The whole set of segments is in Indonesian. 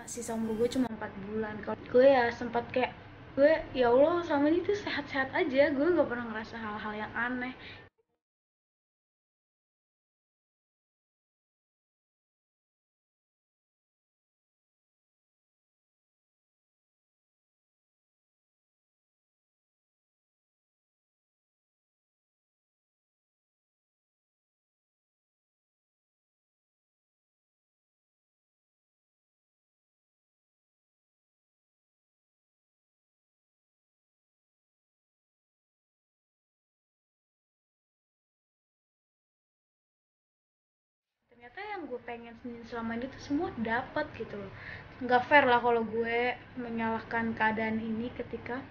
Sisa umur gue cuma 4 bulan. Kalau gue ya sempat kayak, gue ya Allah selama ini tuh sehat-sehat aja, gue gak pernah ngerasa hal-hal yang aneh. Ternyata yang gue pengen selama ini tuh semua dapat gitu loh. Nggak fair lah kalau gue menyalahkan keadaan ini ketika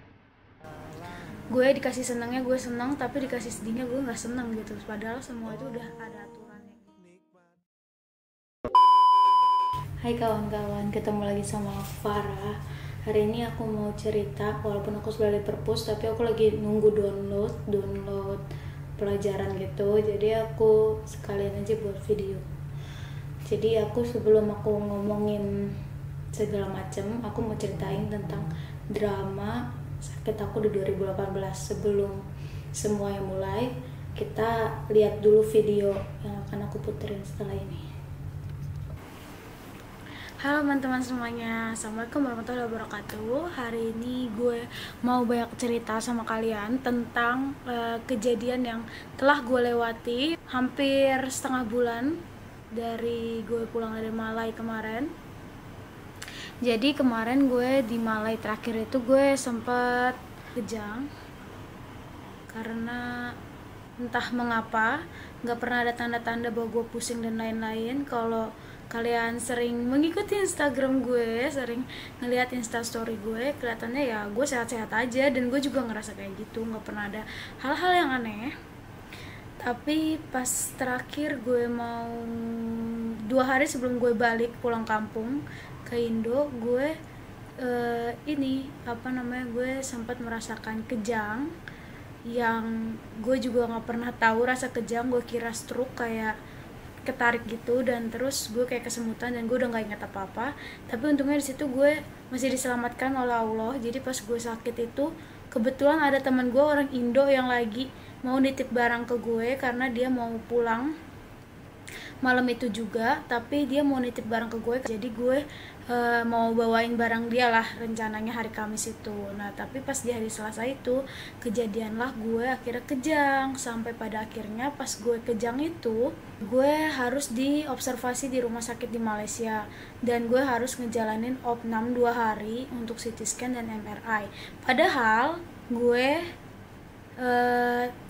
gue dikasih senangnya gue senang, tapi dikasih sedihnya gue nggak senang gitu, padahal semua itu udah ada aturannya. Hai kawan-kawan, ketemu lagi sama Farah. Hari ini aku mau cerita, walaupun aku sudah di perpus, tapi aku lagi nunggu download pelajaran gitu. Jadi aku sekalian aja buat video. Jadi aku sebelum aku ngomongin segala macam, aku mau ceritain tentang drama sakit aku di 2018. Sebelum semuanya mulai, kita lihat dulu video yang akan aku puterin setelah ini. Halo teman-teman semuanya, Assalamualaikum warahmatullahi wabarakatuh. Hari ini gue mau banyak cerita sama kalian tentang kejadian yang telah gue lewati hampir setengah bulan dari gue pulang dari Malai kemarin. Jadi kemarin gue di Malai terakhir itu gue sempet kejang karena entah mengapa nggak pernah ada tanda-tanda bahwa gue pusing dan lain-lain. Kalau kalian sering mengikuti Instagram gue, sering ngeliat Instastory gue, kelihatannya ya gue sehat-sehat aja, dan gue juga ngerasa kayak gitu, nggak pernah ada hal-hal yang aneh. Tapi pas terakhir gue mau 2 hari sebelum gue balik pulang kampung ke Indo, gue gue sempat merasakan kejang yang gue juga nggak pernah tahu rasa kejang. Gue kira stroke, kayak ketarik gitu, dan terus gue kayak kesemutan dan gue udah nggak ingat apa-apa. Tapi untungnya di situ gue masih diselamatkan oleh Allah. Jadi pas gue sakit itu kebetulan ada teman gue orang Indo yang lagi mau nitip barang ke gue karena dia mau pulang malam itu juga, tapi dia mau nitip barang ke gue. Jadi gue mau bawain barang dia lah rencananya hari Kamis itu. Nah tapi pas di hari Selasa itu kejadianlah gue akhirnya kejang, sampai pada akhirnya pas gue kejang itu gue harus diobservasi di rumah sakit di Malaysia, dan gue harus ngejalanin opnam 2 hari untuk CT scan dan MRI. Padahal gue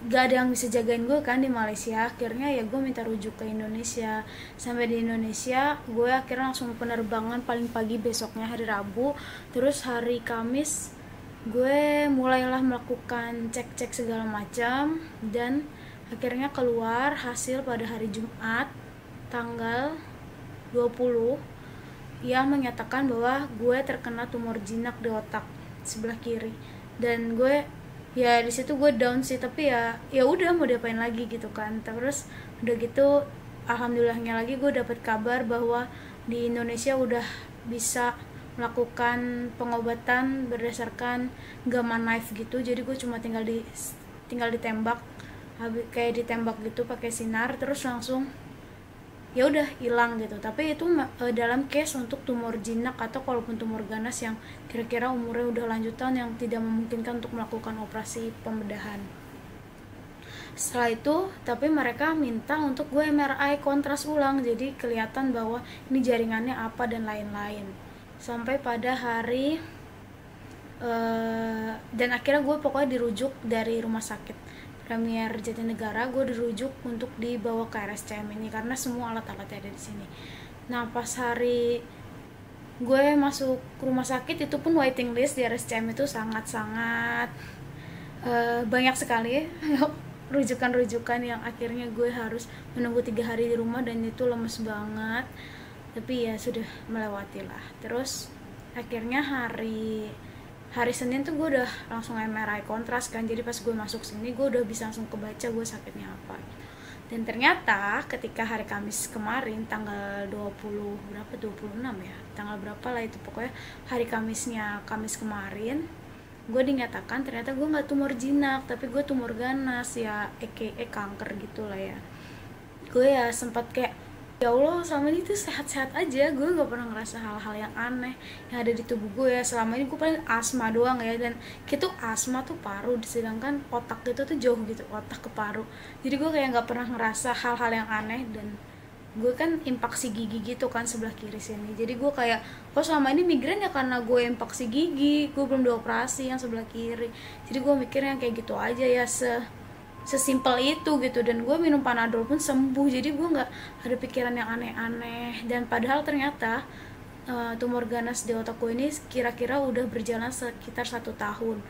gak ada yang bisa jagain gue kan di Malaysia. Akhirnya ya gue minta rujuk ke Indonesia. Sampai di Indonesia gue akhirnya langsung penerbangan paling pagi besoknya hari Rabu. Terus hari Kamis gue mulailah melakukan cek-cek segala macam, dan akhirnya keluar hasil pada hari Jumat tanggal 20 yang menyatakan bahwa gue terkena tumor jinak di otak sebelah kiri. Dan gue ya di situ gue down sih, tapi ya udah mau diapain lagi gitu kan. Terus udah gitu alhamdulillahnya lagi gue dapat kabar bahwa di Indonesia udah bisa melakukan pengobatan berdasarkan gamma knife gitu. Jadi gue cuma tinggal ditembak, kayak ditembak gitu pakai sinar, terus langsung ya udah hilang gitu. Tapi itu dalam case untuk tumor jinak atau kalaupun tumor ganas yang kira-kira umurnya udah lanjutan yang tidak memungkinkan untuk melakukan operasi pembedahan. Setelah itu tapi mereka minta untuk gue MRI kontras ulang, jadi kelihatan bahwa ini jaringannya apa dan lain-lain. Sampai pada hari dan akhirnya gue pokoknya dirujuk dari rumah sakit Premier Jatinegara, gue dirujuk untuk dibawa ke RSCM ini karena semua alat-alatnya ada di sini. Nah pas hari gue masuk rumah sakit itu pun waiting list di RSCM itu sangat-sangat banyak sekali rujukan-rujukan yang akhirnya gue harus menunggu 3 hari di rumah, dan itu lemes banget. Tapi ya sudah melewati lah. Terus akhirnya hari Senin tuh gue udah langsung MRI kontras kan. Jadi pas gue masuk sini gue udah bisa langsung kebaca gue sakitnya apa. Dan ternyata ketika hari Kamis kemarin tanggal 20 berapa, 26 ya, tanggal berapa lah itu, pokoknya hari Kamisnya, Kamis kemarin, gue dinyatakan ternyata gue nggak tumor jinak tapi gue tumor ganas ya, kanker gitu lah ya. Gue ya sempat kayak, ya Allah, selama ini tuh sehat-sehat aja, gue gak pernah ngerasa hal-hal yang aneh yang ada di tubuh gue ya. Selama ini gue paling asma doang ya, dan gitu asma tuh paru, sedangkan otak gitu tuh jauh gitu, otak ke paru. Jadi gue kayak gak pernah ngerasa hal-hal yang aneh. Dan gue kan impaksi gigi gitu kan sebelah kiri sini, jadi gue kayak, oh selama ini migrain ya karena gue impaksi gigi, gue belum dioperasi yang sebelah kiri. Jadi gue mikirnya kayak gitu aja ya, sesimpel itu gitu. Dan gue minum Panadol pun sembuh, jadi gue nggak ada pikiran yang aneh-aneh. Dan padahal ternyata tumor ganas di otak gue ini kira-kira udah berjalan sekitar 1 tahun.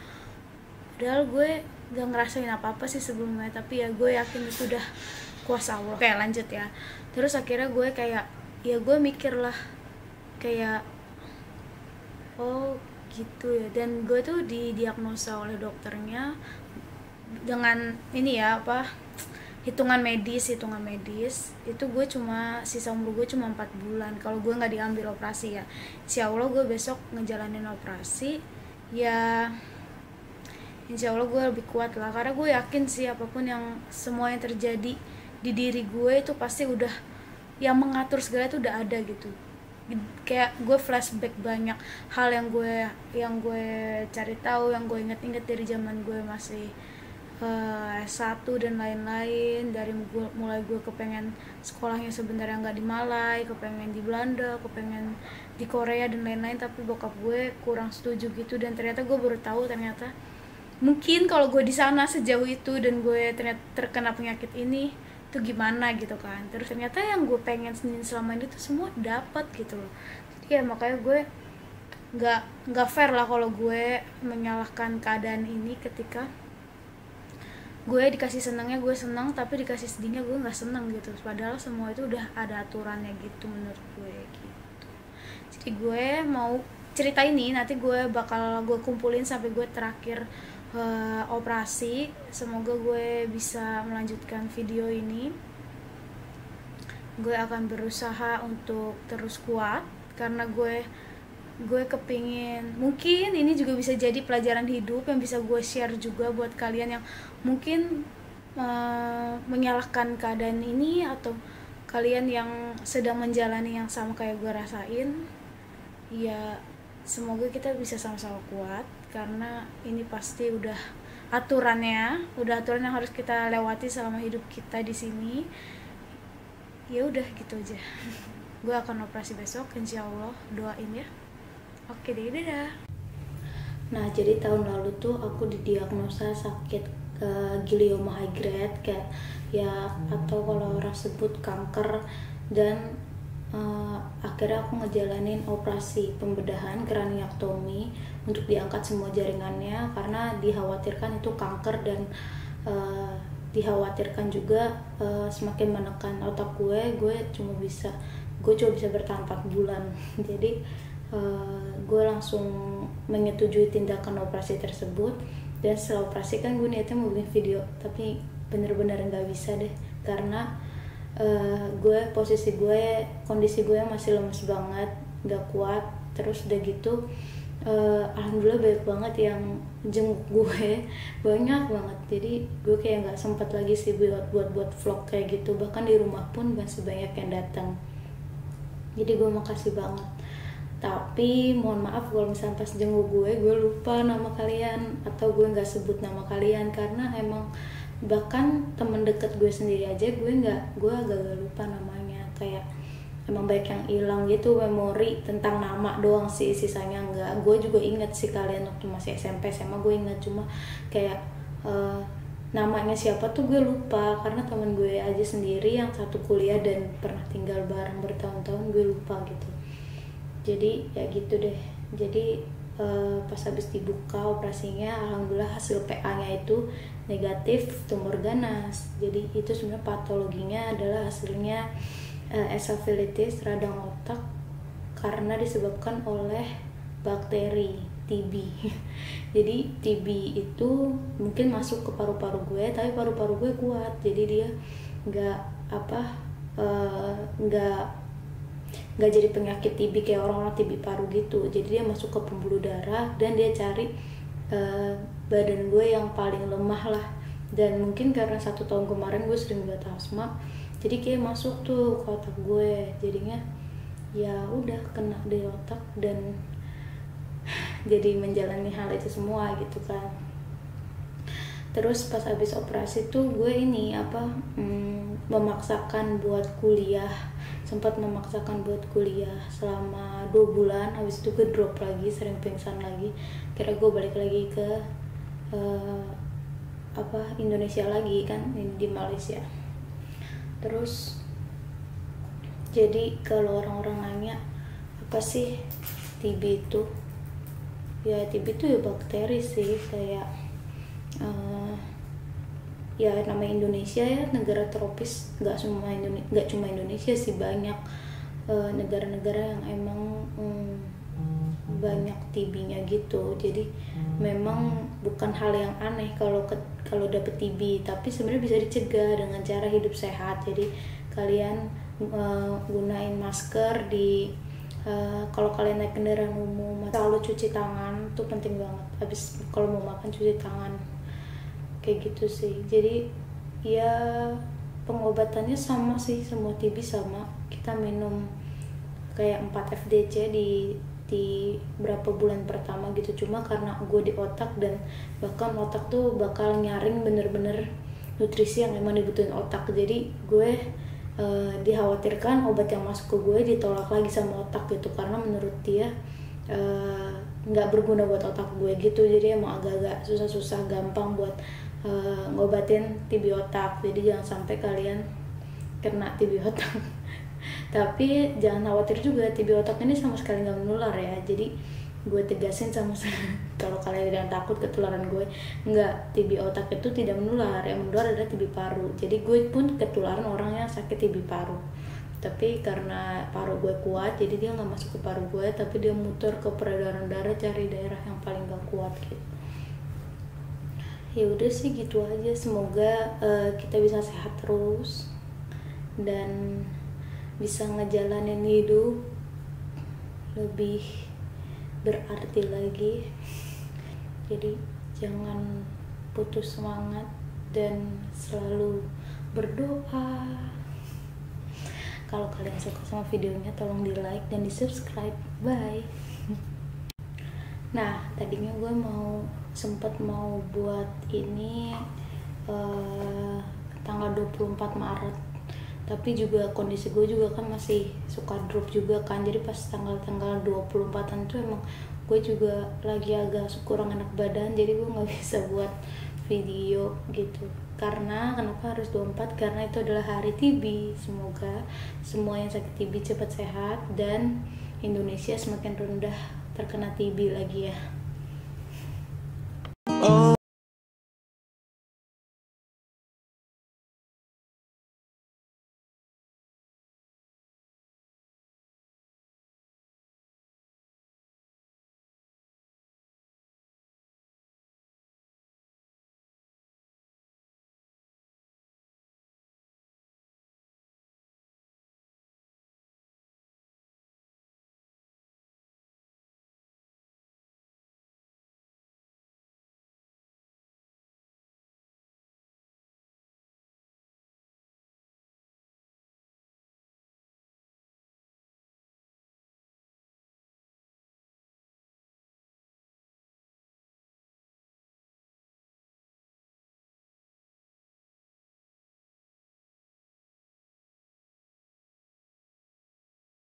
Padahal gue gak ngerasain apa-apa sih sebelumnya, tapi ya gue yakin itu udah kuasa Allah. Oke, lanjut ya. Terus akhirnya gue kayak, ya gue mikir lah kayak, oh gitu ya. Dan gue tuh didiagnosa oleh dokternya dengan ini ya, apa, hitungan medis itu gue cuma, sisa umur gue cuma 4 bulan kalau gue nggak diambil operasi ya. Insya Allah gue besok ngejalanin operasi ya, insya Allah gue lebih kuat lah, karena gue yakin sih apapun yang semua yang terjadi di diri gue itu pasti udah, yang mengatur segala itu udah ada gitu. Kayak gue flashback banyak hal yang gue cari tahu, yang gue inget-inget dari zaman gue masih S1 dan lain-lain. Dari mulai gue kepengen sekolahnya sebenarnya nggak di Malai, kepengen di Belanda, kepengen di Korea dan lain-lain, tapi bokap gue kurang setuju gitu. Dan ternyata gue baru tahu ternyata mungkin kalau gue di sana sejauh itu dan gue ternyata terkena penyakit ini tuh gimana gitu kan. Terus ternyata yang gue pengen selama ini tuh semua dapat gitu loh. Jadi ya makanya gue nggak fair lah kalau gue menyalahkan keadaan ini ketika gue dikasih senangnya gue senang, tapi dikasih sedihnya gue nggak senang gitu. Padahal semua itu udah ada aturannya gitu menurut gue gitu. Jadi gue mau cerita ini nanti gue kumpulin sampai gue terakhir operasi. Semoga gue bisa melanjutkan video ini. Gue akan berusaha untuk terus kuat karena gue kepingin, mungkin ini juga bisa jadi pelajaran hidup yang bisa gue share juga buat kalian yang mungkin menyalahkan keadaan ini, atau kalian yang sedang menjalani yang sama kayak gue rasain. Ya semoga kita bisa sama-sama kuat, karena ini pasti udah aturan yang harus kita lewati selama hidup kita di sini. Ya udah gitu aja. Gue akan operasi besok, insya Allah, doain ya. Oke deh, dadah. Nah, jadi tahun lalu tuh aku didiagnosa sakit glioma high grade, kayak ya, atau kalau orang sebut kanker. Dan akhirnya aku ngejalanin operasi pembedahan kraniektomi untuk diangkat semua jaringannya, karena dikhawatirkan itu kanker. Dan dikhawatirkan juga semakin menekan otak gue cuma bisa bertahan 4 bulan. Jadi gue langsung menyetujui tindakan operasi tersebut. Dan setelah operasi kan gue niatnya mau bikin video, tapi bener-bener gak bisa deh, karena kondisi gue masih lemes banget, gak kuat. Terus udah gitu alhamdulillah banyak banget yang jenguk gue, banyak banget. Jadi gue kayak gak sempat lagi sih buat vlog kayak gitu, bahkan di rumah pun masih banyak yang datang. Jadi gue makasih banget. Tapi mohon maaf kalau misalnya pas jenguk gue lupa nama kalian, atau gue nggak sebut nama kalian, karena emang bahkan temen deket gue sendiri aja gue agak lupa namanya. Kayak emang banyak yang hilang gitu memori tentang nama doang sih, sisanya enggak. Gue juga inget sih kalian waktu masih SMP SMA, gue inget, cuma kayak namanya siapa tuh gue lupa, karena temen gue aja sendiri yang satu kuliah dan pernah tinggal bareng bertahun-tahun gue lupa gitu. Jadi ya gitu deh. Jadi pas habis dibuka operasinya, alhamdulillah hasil PA-nya itu negatif tumor ganas. Jadi itu sebenarnya patologinya adalah hasilnya esofilitis radang otak karena disebabkan oleh bakteri TB. Jadi TB itu mungkin masuk ke paru-paru gue, tapi paru-paru gue kuat. Jadi dia nggak apa nggak jadi penyakit TB kayak orang-orang TB paru gitu. Jadi dia masuk ke pembuluh darah dan dia cari badan gue yang paling lemah lah. Dan mungkin karena 1 tahun kemarin gue sering lihat asma, jadi kayak masuk tuh ke otak gue, jadinya ya udah kena di otak dan jadi menjalani hal itu semua gitu kan. Terus pas habis operasi tuh gue ini memaksakan buat kuliah, sempat memaksakan buat kuliah selama 2 bulan. Habis itu gue drop lagi, sering pingsan lagi, kira gue balik lagi ke Indonesia lagi kan, di Malaysia. Terus jadi kalau orang-orang nanya apa sih TB itu, ya TB itu ya bakteri sih, kayak ya namanya Indonesia ya, negara tropis. Nggak cuma Indonesia sih, banyak negara-negara yang emang banyak TB-nya gitu. Jadi memang bukan hal yang aneh kalau dapet TB, tapi sebenarnya bisa dicegah dengan cara hidup sehat. Jadi kalian gunain masker kalau kalian naik kendaraan umum, selalu cuci tangan, itu penting banget. Habis kalau mau makan cuci tangan, kayak gitu sih. Jadi ya pengobatannya sama sih, semua TB sama. Kita minum kayak 4 FDC di berapa bulan pertama gitu. Cuma karena gue di otak, dan bahkan otak tuh bakal nyaring bener-bener nutrisi yang emang dibutuhin otak. Jadi gue dikhawatirkan obat yang masuk ke gue ditolak lagi sama otak gitu, karena menurut dia nggak berguna buat otak gue gitu. Jadi emang agak-agak susah-susah, gampang buat ngobatin TB otak. Jadi jangan sampai kalian kena TB otak. Tapi jangan khawatir juga, TB otak ini sama sekali nggak menular ya. Jadi gue tegasin kalau kalian jangan takut ketularan gue, nggak, TB otak itu tidak menular. Yang menular adalah TB paru. Jadi gue pun ketularan orang yang sakit TB paru, tapi karena paru gue kuat, jadi dia nggak masuk ke paru gue, tapi dia muter ke peredaran darah, cari daerah yang paling gak kuat gitu. Ya udah sih gitu aja. Semoga kita bisa sehat terus dan bisa ngejalanin hidup lebih berarti lagi. Jadi jangan putus semangat dan selalu berdoa. Kalau kalian suka sama videonya, tolong di like dan di subscribe. Bye. Nah, tadinya gue sempat mau buat ini tanggal 24 Maret, tapi juga kondisi gue juga kan masih suka drop juga kan. Jadi pas tanggal 24an tuh emang gue juga lagi agak kurang enak badan, jadi gue nggak bisa buat video gitu. Kenapa harus 24? Karena itu adalah hari TB. Semoga semua yang sakit TB cepat sehat dan Indonesia semakin rendah terkena TB lagi ya.